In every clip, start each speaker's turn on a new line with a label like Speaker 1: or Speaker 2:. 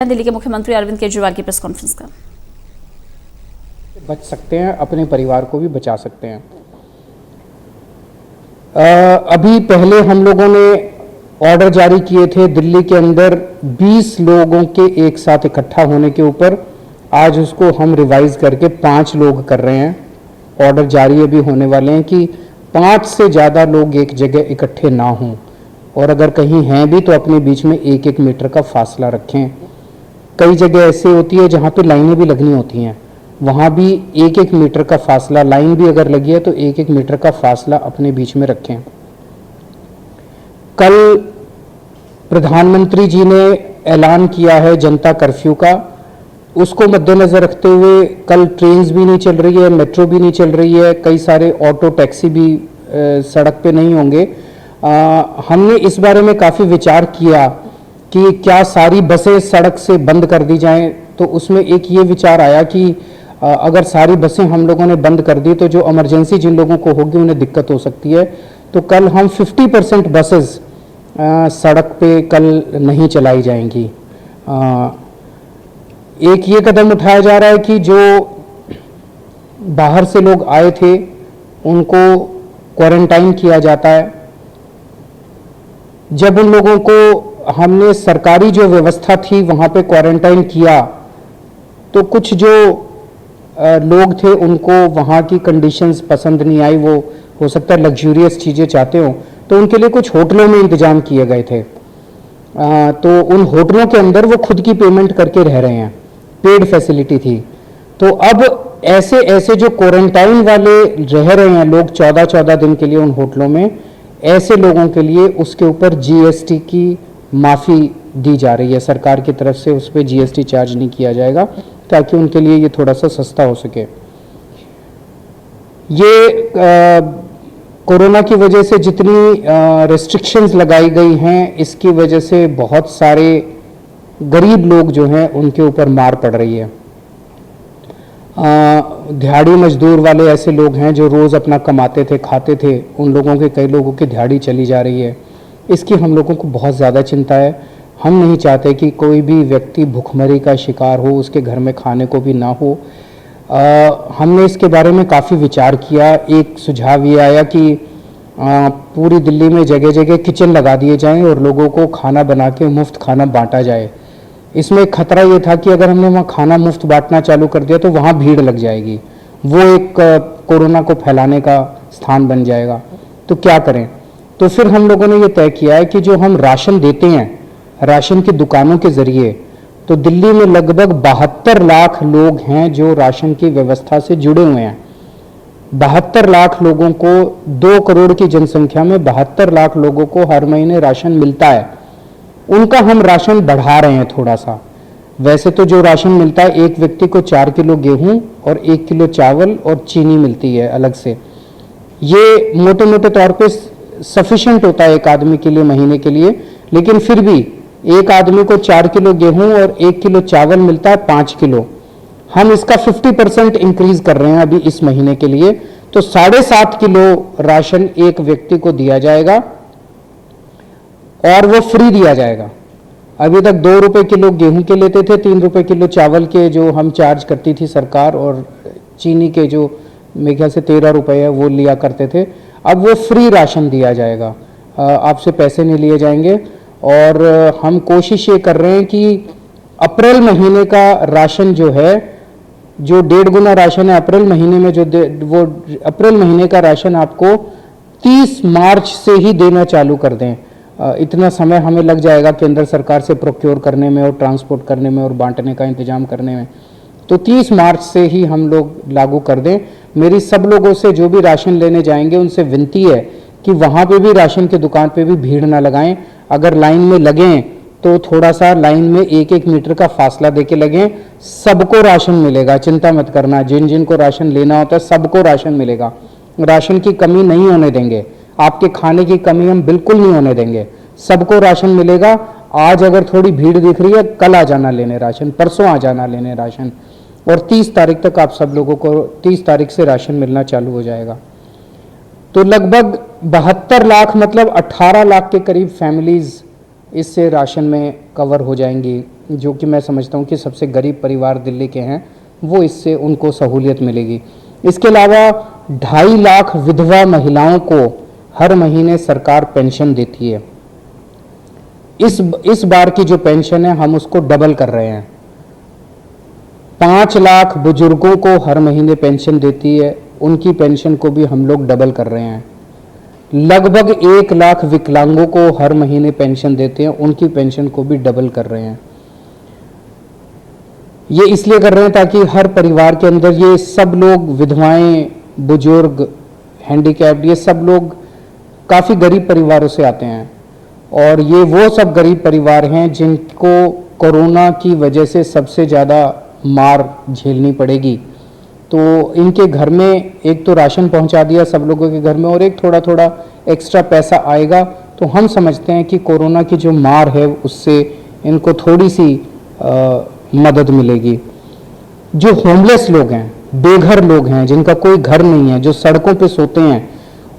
Speaker 1: दिल्ली के मुख्यमंत्री अरविंद केजरीवाल की प्रेस कॉन्फ्रेंस का
Speaker 2: बच सकते हैं, अपने परिवार को भी बचा सकते हैं। अभी पहले हम लोगों ने ऑर्डर जारी किए थे दिल्ली के अंदर 20 लोगों के एक साथ इकट्ठा होने के ऊपर। आज उसको हम रिवाइज करके 5 लोग कर रहे हैं। ऑर्डर जारी अभी होने वाले हैं कि 5 से ज़्यादा लोग एक जगह इकट्ठे ना हों, और अगर कहीं हैं भी तो अपने बीच में 1-1 मीटर का फासला रखें। कई जगह ऐसे होती है जहाँ पे लाइनें भी लगनी होती हैं, वहाँ भी 1-1 मीटर का फासला, लाइन भी अगर लगी है तो 1-1 मीटर का फासला अपने बीच में रखें। कल प्रधानमंत्री जी ने ऐलान किया है जनता कर्फ्यू का, उसको मद्देनज़र रखते हुए कल ट्रेन्स भी नहीं चल रही है, मेट्रो भी नहीं चल रही है, कई सारे ऑटो टैक्सी भी सड़क पे नहीं होंगे। हमने इस बारे में काफ़ी विचार किया कि क्या सारी बसें सड़क से बंद कर दी जाएं, तो उसमें एक ये विचार आया कि अगर सारी बसें हम लोगों ने बंद कर दी तो जो इमरजेंसी जिन लोगों को होगी उन्हें दिक्कत हो सकती है। तो कल हम 50% बसेस सड़क पे कल नहीं चलाई जाएंगी। एक ये कदम उठाया जा रहा है कि जो बाहर से लोग आए थे उनको क्वारंटाइन किया जाता है। जब उन लोगों को हमने सरकारी जो व्यवस्था थी वहाँ पे क्वारंटाइन किया तो कुछ जो लोग थे उनको वहाँ की कंडीशंस पसंद नहीं आई, वो हो सकता है लग्जूरियस चीज़ें चाहते हो, तो उनके लिए कुछ होटलों में इंतजाम किए गए थे। तो उन होटलों के अंदर वो खुद की पेमेंट करके रह रहे हैं, पेड फैसिलिटी थी। तो अब ऐसे ऐसे जो क्वारंटाइन वाले रह रहे हैं लोग 14-14 दिन के लिए उन होटलों में, ऐसे लोगों के लिए उसके ऊपर जीएसटी की माफ़ी दी जा रही है सरकार की तरफ से। उस पर जीएसटी चार्ज नहीं किया जाएगा ताकि उनके लिए ये थोड़ा सा सस्ता हो सके। ये कोरोना की वजह से जितनी रेस्ट्रिक्शंस लगाई गई हैं, इसकी वजह से बहुत सारे गरीब लोग जो हैं उनके ऊपर मार पड़ रही है। दिहाड़ी मजदूर वाले ऐसे लोग हैं जो रोज़ अपना कमाते थे, खाते थे, उन लोगों के, कई लोगों की दिहाड़ी चली जा रही है। इसकी हम लोगों को बहुत ज़्यादा चिंता है। हम नहीं चाहते कि कोई भी व्यक्ति भुखमरी का शिकार हो, उसके घर में खाने को भी ना हो। हमने इसके बारे में काफ़ी विचार किया। एक सुझाव ये आया कि पूरी दिल्ली में जगह जगह किचन लगा दिए जाएं और लोगों को खाना बना के मुफ्त खाना बांटा जाए। इसमें एक खतरा ये था कि अगर हमने वहाँ खाना मुफ्त बांटना चालू कर दिया तो वहाँ भीड़ लग जाएगी, वो एक कोरोना को फैलाने का स्थान बन जाएगा। तो क्या करें? तो फिर हम लोगों ने ये तय किया है कि जो हम राशन देते हैं राशन की दुकानों के ज़रिए, तो दिल्ली में लगभग 72 लाख लोग हैं जो राशन की व्यवस्था से जुड़े हुए हैं। 72 लाख लोगों को, 2 करोड़ की जनसंख्या में 72 लाख लोगों को हर महीने राशन मिलता है। उनका हम राशन बढ़ा रहे हैं थोड़ा सा। वैसे तो जो राशन मिलता है, एक व्यक्ति को 4 किलो गेहूं और 1 किलो चावल और चीनी मिलती है अलग से। ये मोटे मोटे तौर पे सफिशिएंट होता है एक आदमी के लिए महीने के लिए, लेकिन फिर भी एक आदमी को 4 किलो गेहूं और 1 किलो चावल मिलता है 5 किलो। हम इसका 50% इंक्रीज कर रहे हैं अभी इस महीने के लिए। तो 7.5 किलो राशन एक व्यक्ति को दिया जाएगा और वो फ्री दिया जाएगा। अभी तक 2 रुपए किलो गेहूं के लेते थे, 3 रुपए किलो चावल के जो हम चार्ज करती थी सरकार, और चीनी के जो मेरे ख्याल से 13 रुपए है वो लिया करते थे। अब वो फ्री राशन दिया जाएगा, आपसे पैसे नहीं लिए जाएंगे। और हम कोशिश ये कर रहे हैं कि अप्रैल महीने का राशन जो है, जो 1.5 गुना राशन है अप्रैल महीने में, जो वो अप्रैल महीने का राशन आपको 30 मार्च से ही देना चालू कर दें। इतना समय हमें लग जाएगा केंद्र सरकार से प्रोक्योर करने में और ट्रांसपोर्ट करने में और बांटने का इंतजाम करने में, तो 30 मार्च से ही हम लोग लागू कर दें। मेरी सब लोगों से जो भी राशन लेने जाएंगे उनसे विनती है कि वहाँ पे भी राशन की दुकान पे भी भीड़ ना लगाएं। अगर लाइन में लगें तो थोड़ा सा लाइन में 1-1 मीटर का फासला देके लगें। सबको राशन मिलेगा, चिंता मत करना। जिन जिन को राशन लेना होता है सबको राशन मिलेगा। राशन की कमी नहीं होने देंगे, आपके खाने की कमी हम बिल्कुल नहीं होने देंगे, सबको राशन मिलेगा। आज अगर थोड़ी भीड़ दिख रही है, कल आ जाना लेने राशन, परसों आ जाना लेने राशन, और 30 तारीख तक आप सब लोगों को 30 तारीख से राशन मिलना चालू हो जाएगा। तो लगभग 72 लाख मतलब 18 लाख के करीब फैमिलीज इससे राशन में कवर हो जाएंगी, जो कि मैं समझता हूँ कि सबसे गरीब परिवार दिल्ली के हैं वो इससे उनको सहूलियत मिलेगी। इसके अलावा 2.5 लाख विधवा महिलाओं को हर महीने सरकार पेंशन देती है। इस बार की जो पेंशन है हम उसको डबल कर रहे हैं। 5 लाख बुजुर्गों को हर महीने पेंशन देती है, उनकी पेंशन को भी हम लोग डबल कर रहे हैं। लगभग 1 लाख विकलांगों को हर महीने पेंशन देते हैं, उनकी पेंशन को भी डबल कर रहे हैं। ये इसलिए कर रहे हैं ताकि हर परिवार के अंदर ये सब लोग, विधवाएं, बुजुर्ग, हैंडीकैप्ड, ये सब लोग काफ़ी गरीब परिवारों से आते हैं और ये वो सब गरीब परिवार हैं जिनको कोरोना की वजह से सबसे ज़्यादा मार झेलनी पड़ेगी। तो इनके घर में एक तो राशन पहुंचा दिया सब लोगों के घर में और एक थोड़ा थोड़ा एक्स्ट्रा पैसा आएगा, तो हम समझते हैं कि कोरोना की जो मार है उससे इनको थोड़ी सी मदद मिलेगी। जो होमलेस लोग हैं, बेघर लोग हैं, जिनका कोई घर नहीं है, जो सड़कों पे सोते हैं,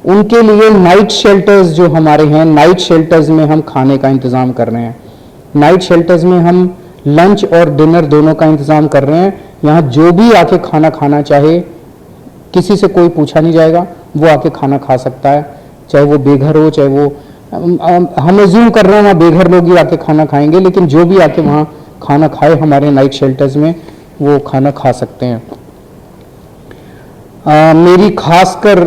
Speaker 2: उनके लिए नाइट शेल्टर्स जो हमारे हैं, नाइट शेल्टर्स में हम खाने का इंतज़ाम कर रहे हैं। नाइट शेल्टर्स में हम लंच और डिनर दोनों का इंतज़ाम कर रहे हैं। यहाँ जो भी आके खाना खाना चाहे, किसी से कोई पूछा नहीं जाएगा, वो आके खाना खा सकता है, चाहे वो बेघर हो, चाहे वो, हम अज्यूम कर रहे हैं वहाँ बेघर लोग ही आके खाना खाएंगे, लेकिन जो भी आके वहाँ खाना खाए हमारे नाइट शेल्टर्स में, वो खाना खा सकते हैं। मेरी खासकर,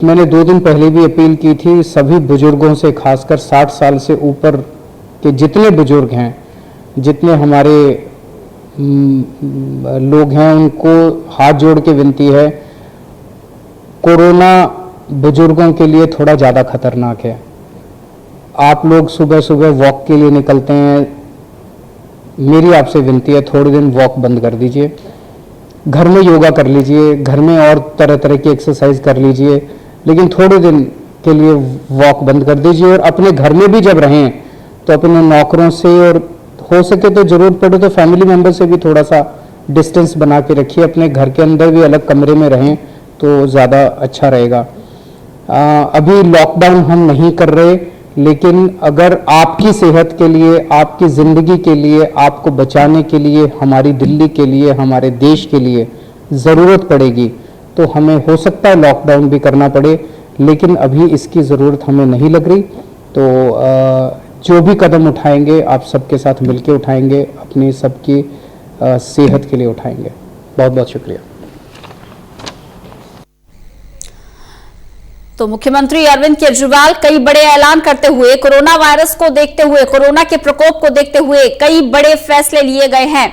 Speaker 2: मैंने 2 दिन पहले भी अपील की थी सभी बुजुर्गों से, खासकर 60 साल से ऊपर के जितने बुजुर्ग हैं, जितने हमारे लोग हैं, उनको हाथ जोड़ के विनती है, कोरोना बुजुर्गों के लिए थोड़ा ज़्यादा खतरनाक है। आप लोग सुबह सुबह वॉक के लिए निकलते हैं, मेरी आपसे विनती है थोड़े दिन वॉक बंद कर दीजिए, घर में योगा कर लीजिए, घर में और तरह तरह की एक्सरसाइज कर लीजिए, लेकिन थोड़े दिन के लिए वॉक बंद कर दीजिए। और अपने घर में भी जब रहें तो अपने नौकरों से, और हो सके तो जरूरत पड़े तो फैमिली मेंबर से भी थोड़ा सा डिस्टेंस बना के रखिए। अपने घर के अंदर भी अलग कमरे में रहें तो ज़्यादा अच्छा रहेगा। अभी लॉकडाउन हम नहीं कर रहे, लेकिन अगर आपकी सेहत के लिए, आपकी ज़िंदगी के लिए, आपको बचाने के लिए, हमारी दिल्ली के लिए, हमारे देश के लिए ज़रूरत पड़ेगी तो हमें हो सकता है लॉकडाउन भी करना पड़े, लेकिन अभी इसकी ज़रूरत हमें नहीं लग रही। तो जो भी कदम उठाएंगे आप सबके साथ मिलकर उठाएंगे, अपनी सबकी सेहत के लिए उठाएंगे। बहुत बहुत शुक्रिया।
Speaker 1: तो मुख्यमंत्री अरविंद केजरीवाल कई बड़े ऐलान करते हुए, कोरोना वायरस को देखते हुए, कोरोना के प्रकोप को देखते हुए कई बड़े फैसले लिए गए हैं।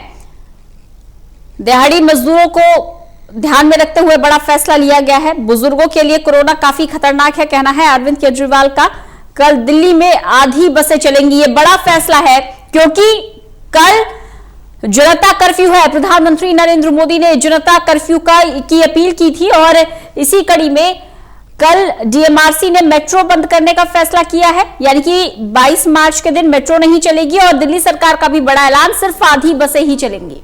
Speaker 1: दिहाड़ी मजदूरों को ध्यान में रखते हुए बड़ा फैसला लिया गया है। बुजुर्गों के लिए कोरोना काफी खतरनाक है, कहना है अरविंद केजरीवाल का। कल दिल्ली में आधी बसें चलेंगी, ये बड़ा फैसला है क्योंकि कल जनता कर्फ्यू है। प्रधानमंत्री नरेंद्र मोदी ने जनता कर्फ्यू की अपील की थी और इसी कड़ी में कल डीएमआरसी ने मेट्रो बंद करने का फैसला किया है, यानी कि 22 मार्च के दिन मेट्रो नहीं चलेगी और दिल्ली सरकार का भी बड़ा ऐलान, सिर्फ आधी बसें ही चलेंगी।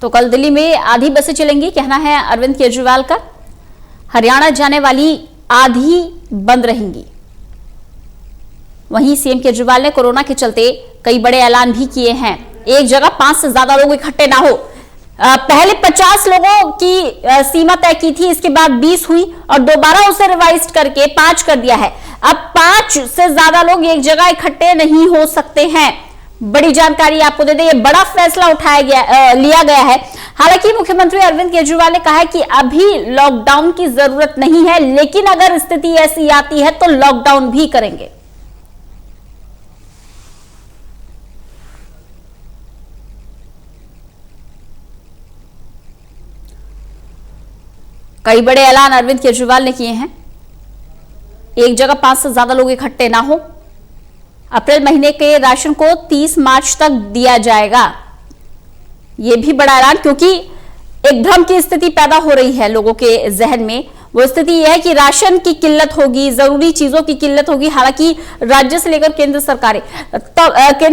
Speaker 1: तो कल दिल्ली में आधी बसें चलेंगी, कहना है अरविंद केजरीवाल का। हरियाणा जाने वाली आधी बंद रहेंगी। वहीं सीएम केजरीवाल ने कोरोना के चलते कई बड़े ऐलान भी किए हैं। एक जगह 5 से ज्यादा लोग इकट्ठे ना हो। पहले 50 लोगों की सीमा तय की थी, इसके बाद 20 हुई और दोबारा उसे रिवाइज करके 5 कर दिया है। अब 5 से ज्यादा लोग एक जगह इकट्ठे नहीं हो सकते हैं। बड़ी जानकारी आपको दे दें, ये बड़ा फैसला लिया गया है। हालांकि मुख्यमंत्री अरविंद केजरीवाल ने कहा है कि अभी लॉकडाउन की जरूरत नहीं है, लेकिन अगर स्थिति ऐसी आती है तो लॉकडाउन भी करेंगे। कई बड़े ऐलान अरविंद केजरीवाल ने किए हैं। एक जगह 5 से ज्यादा लोग इकट्ठे ना हो। अप्रैल महीने के राशन को 30 मार्च तक दिया जाएगा। यह भी बड़ा ऐलान, क्योंकि एक भ्रम की स्थिति पैदा हो रही है लोगों के जहन में। वो स्थिति यह है कि राशन की किल्लत होगी, जरूरी चीजों की किल्लत होगी। हालांकि राज्य से लेकर केंद्र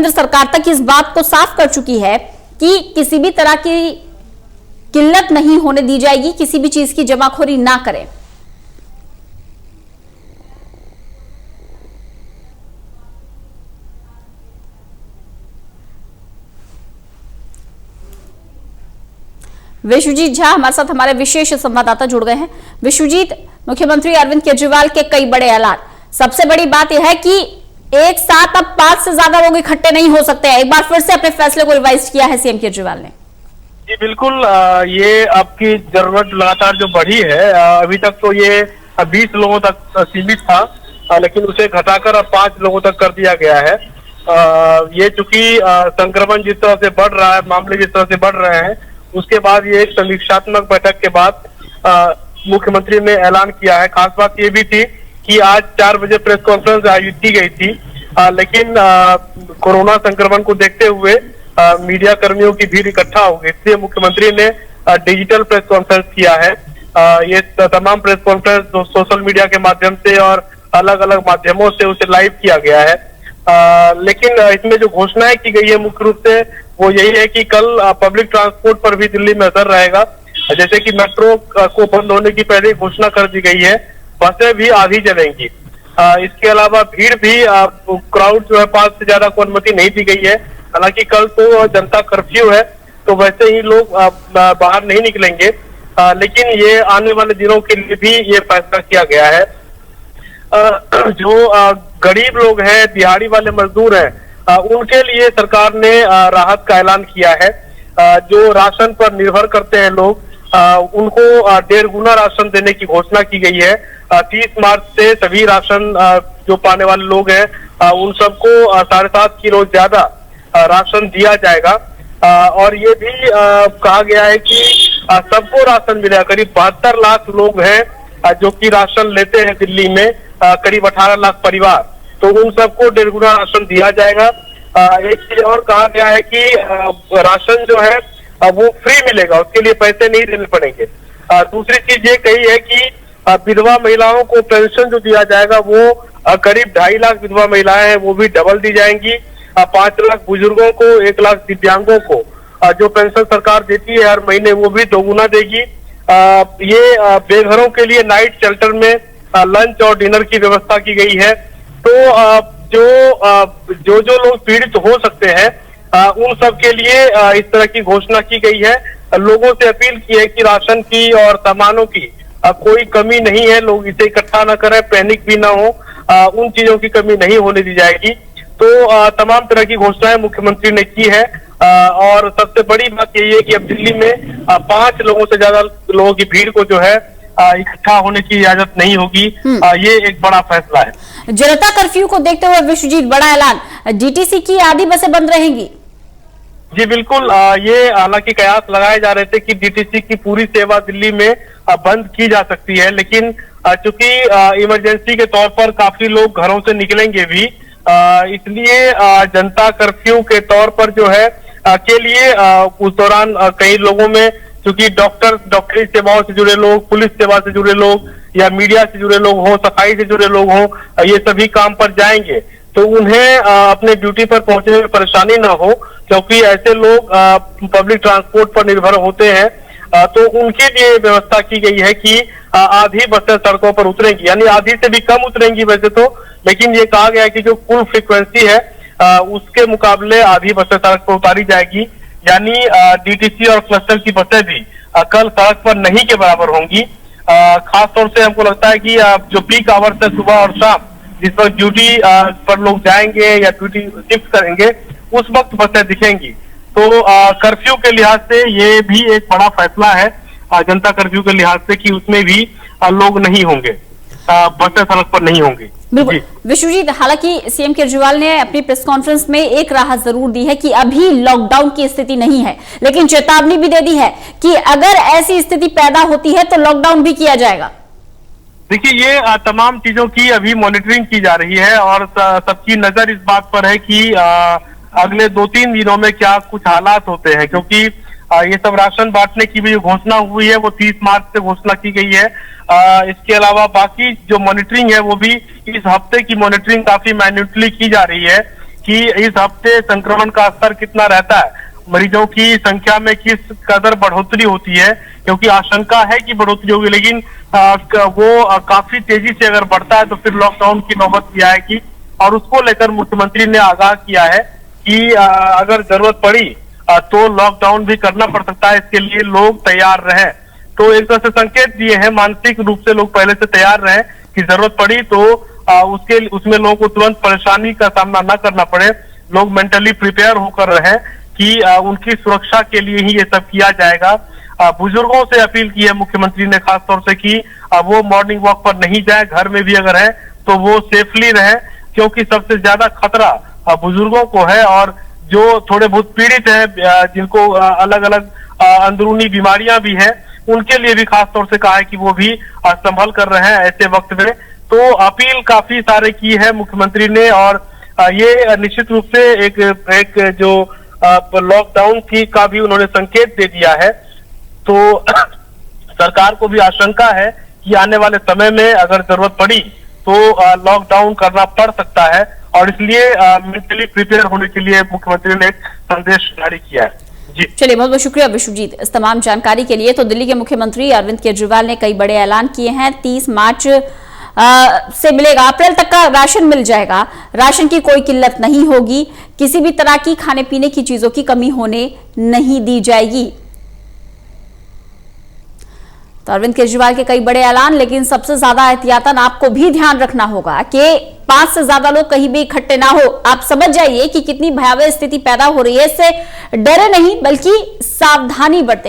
Speaker 1: सरकार तक इस बात को साफ कर चुकी है कि किसी भी तरह की किल्लत नहीं होने दी जाएगी, किसी भी चीज की जमाखोरी ना करें। विश्वजीत झा हमारे साथ हमारे विशेष संवाददाता जुड़ गए हैं। विश्वजीत, मुख्यमंत्री अरविंद केजरीवाल के कई बड़े ऐलान। सबसे बड़ी बात यह है कि एक साथ अब 5 से ज्यादा लोग इकट्ठे नहीं हो सकते हैं। एक बार फिर से अपने फैसले को रिवाइज किया है सीएम केजरीवाल ने।
Speaker 3: जी बिल्कुल, ये आपकी जरूरत लगातार जो बढ़ी है, अभी तक तो ये 20 लोगों तक सीमित था, लेकिन उसे घटाकर अब 5 लोगों तक कर दिया गया है। ये चूंकि संक्रमण जिस तरह से बढ़ रहा है, मामले जिस तरह से बढ़ रहे हैं, उसके बाद ये एक समीक्षात्मक बैठक के बाद मुख्यमंत्री ने ऐलान किया है। खास बात ये भी थी कि आज 4 बजे प्रेस कॉन्फ्रेंस आयोजित की गई थी, लेकिन कोरोना संक्रमण को देखते हुए मीडिया कर्मियों की भीड़ इकट्ठा हो गई, इसलिए मुख्यमंत्री ने डिजिटल प्रेस कॉन्फ्रेंस किया है। ये तमाम प्रेस कॉन्फ्रेंस सोशल मीडिया के माध्यम से और अलग अलग माध्यमों से उसे लाइव किया गया है। लेकिन इसमें जो घोषणाएं की गई है मुख्य रूप से वो यही है कि कल पब्लिक ट्रांसपोर्ट पर भी दिल्ली में असर रहेगा। जैसे कि मेट्रो को बंद होने की पहले घोषणा कर दी गई है, बसें भी आधी चलेंगी। इसके अलावा भीड़ भी, क्राउड जो है 5 से ज्यादा को अनुमति नहीं दी गई है। हालांकि कल तो जनता कर्फ्यू है, तो वैसे ही लोग बाहर नहीं निकलेंगे, लेकिन ये आने वाले दिनों के लिए भी ये फैसला किया गया है। जो गरीब लोग हैं, दिहाड़ी वाले मजदूर हैं, उनके लिए सरकार ने राहत का ऐलान किया है। जो राशन पर निर्भर करते हैं लोग, उनको 1.5 गुना राशन देने की घोषणा की गई है। 30 मार्च से सभी राशन जो पाने वाले लोग हैं, उन सबको 7.5 किलो ज्यादा राशन दिया जाएगा। और ये भी कहा गया है कि सबको राशन मिलेगा। करीब 72 लाख लोग हैं जो कि राशन लेते हैं दिल्ली में, करीब 18 लाख परिवार, तो उन सबको 1.5 गुना राशन दिया जाएगा। एक चीज और कहा गया है कि राशन जो है वो फ्री मिलेगा, उसके लिए पैसे नहीं देने पड़ेंगे। दूसरी चीज ये कही है कि विधवा महिलाओं को पेंशन जो दिया जाएगा वो करीब 2.5 लाख विधवा महिलाएं हैं वो भी डबल दी जाएंगी। 5 लाख बुजुर्गों को, 1 लाख दिव्यांगों को जो पेंशन सरकार देती है हर महीने वो भी 2 गुना देगी। ये बेघरों के लिए नाइट शेल्टर में लंच और डिनर की व्यवस्था की गई है। तो जो लोग पीड़ित हो सकते हैं उन सब के लिए इस तरह की घोषणा की गई है। लोगों से अपील की है कि राशन की और सामानों की कोई कमी नहीं है, लोग इसे इकट्ठा न करें, पैनिक भी ना हो, उन चीजों की कमी नहीं होने दी जाएगी। तो तमाम तरह की घोषणाएं मुख्यमंत्री ने की है। और सबसे बड़ी बात यही है कि अब दिल्ली में 5 लोगों से ज्यादा लोगों की भीड़ को जो है इकट्ठा होने की इजाजत नहीं होगी। ये एक बड़ा फैसला है।
Speaker 1: जनता कर्फ्यू को देखते हुए विश्वजीत, बड़ा ऐलान, डीटीसी की आधी बसें बंद रहेंगी।
Speaker 3: जी बिल्कुल, ये हालांकि कयास लगाए जा रहे थे कि डीटीसी की पूरी सेवा दिल्ली में बंद की जा सकती है, लेकिन चूंकि इमरजेंसी के तौर पर काफी लोग घरों से निकलेंगे भी, इसलिए जनता कर्फ्यू के तौर पर जो है के लिए उस दौरान कई लोगों में, क्योंकि डॉक्टरी सेवाओं से जुड़े लोग, पुलिस सेवा से जुड़े लोग या मीडिया से जुड़े लोग हों, सफाई से जुड़े लोग हों, ये सभी काम पर जाएंगे, तो उन्हें अपने ड्यूटी पर पहुंचने में परेशानी ना हो, क्योंकि ऐसे लोग पब्लिक ट्रांसपोर्ट पर निर्भर होते हैं। तो उनके लिए व्यवस्था की गई है कि आधी बसें सड़कों पर उतरेंगी, यानी आधी से भी कम उतरेंगी वैसे तो, लेकिन ये कहा गया है कि जो कुल फ्रीक्वेंसी है उसके मुकाबले आधी बसें सड़क पर उतारी जाएगी। यानी डीटीसी और क्लस्टर की बसें भी कल सड़क पर नहीं के बराबर होंगी। खास तौर से हमको लगता है कि जो पीक आवर्स है सुबह और शाम, जिस पर ड्यूटी पर लोग जाएंगे या ड्यूटी शिफ्ट करेंगे, उस वक्त बसें दिखेंगी। तो कर्फ्यू के लिहाज से ये भी एक बड़ा फैसला है, जनता कर्फ्यू के लिहाज से, कि उसमें भी लोग नहीं होंगे, बसें सड़क पर नहीं होंगी।
Speaker 1: बिल्कुल विश्वजीत, हालांकि सीएम केजरीवाल ने अपनी प्रेस कॉन्फ्रेंस में एक राहत जरूर दी है कि अभी लॉकडाउन की स्थिति नहीं है, लेकिन चेतावनी भी दे दी है कि अगर ऐसी स्थिति पैदा होती है तो लॉकडाउन भी किया जाएगा।
Speaker 3: देखिए, ये तमाम चीजों की अभी मॉनिटरिंग की जा रही है और सबकी नजर इस बात पर है कि अगले 2-3 दिनों में क्या कुछ हालात होते हैं, क्योंकि ये सब राशन बांटने की भी घोषणा हुई है, वो 30 मार्च से घोषणा की गई है। इसके अलावा बाकी जो मॉनिटरिंग है वो भी इस हफ्ते की मॉनिटरिंग काफी माइन्यूटली की जा रही है कि इस हफ्ते संक्रमण का स्तर कितना रहता है, मरीजों की संख्या में किस कदर बढ़ोतरी होती है, क्योंकि आशंका है कि बढ़ोतरी होगी, लेकिन वो काफी तेजी से अगर बढ़ता है तो फिर लॉकडाउन की नौबत भी आएगी। और उसको लेकर मुख्यमंत्री ने आगाह किया है कि अगर जरूरत पड़ी तो लॉकडाउन भी करना पड़ सकता है, इसके लिए लोग तैयार रहें। तो एक तरह से संकेत दिए हैं, मानसिक रूप से लोग पहले से तैयार रहें कि जरूरत पड़ी तो उसमें लोगों को तुरंत परेशानी का सामना न करना पड़े, लोग मेंटली प्रिपेयर होकर रहें कि उनकी सुरक्षा के लिए ही ये सब किया जाएगा। बुजुर्गों से अपील की है मुख्यमंत्री ने खास तौर से कि वो मॉर्निंग वॉक पर नहीं जाए, घर में भी अगर है तो वो सेफली रहे, क्योंकि सबसे ज्यादा खतरा बुजुर्गों को है और जो थोड़े बहुत पीड़ित हैं, जिनको अलग अलग अंदरूनी बीमारियां भी हैं, उनके लिए भी खास तौर से कहा है कि वो भी संभल कर रहे हैं ऐसे वक्त में। तो अपील काफी सारे की है मुख्यमंत्री ने और ये निश्चित रूप से एक जो लॉकडाउन की का भी उन्होंने संकेत दे दिया है। तो सरकार को भी आशंका है कि आने वाले समय में अगर जरूरत पड़ी तो लॉकडाउन करना पड़ सकता है और इसलिए मेंटली प्रिपेयर होने के लिए मुख्यमंत्री ने एक संदेश जारी किया है। जी
Speaker 1: चलिए, बहुत बहुत शुक्रिया विश्वजीत इस तमाम जानकारी के लिए। तो दिल्ली के मुख्यमंत्री अरविंद केजरीवाल ने कई बड़े ऐलान किए हैं। 30 मार्च से मिलेगा, अप्रैल तक का राशन मिल जाएगा, राशन की कोई किल्लत नहीं होगी, किसी भी तरह की खाने पीने की चीजों की कमी होने नहीं दी जाएगी। तो अरविंद केजरीवाल के कई बड़े ऐलान, लेकिन सबसे ज्यादा एहतियातन आपको भी ध्यान रखना होगा कि 5 से ज्यादा लोग कहीं भी इकट्ठे ना हो। आप समझ जाइए कि कितनी भयावह स्थिति पैदा हो रही है। इससे डरे नहीं बल्कि सावधानी बरतें।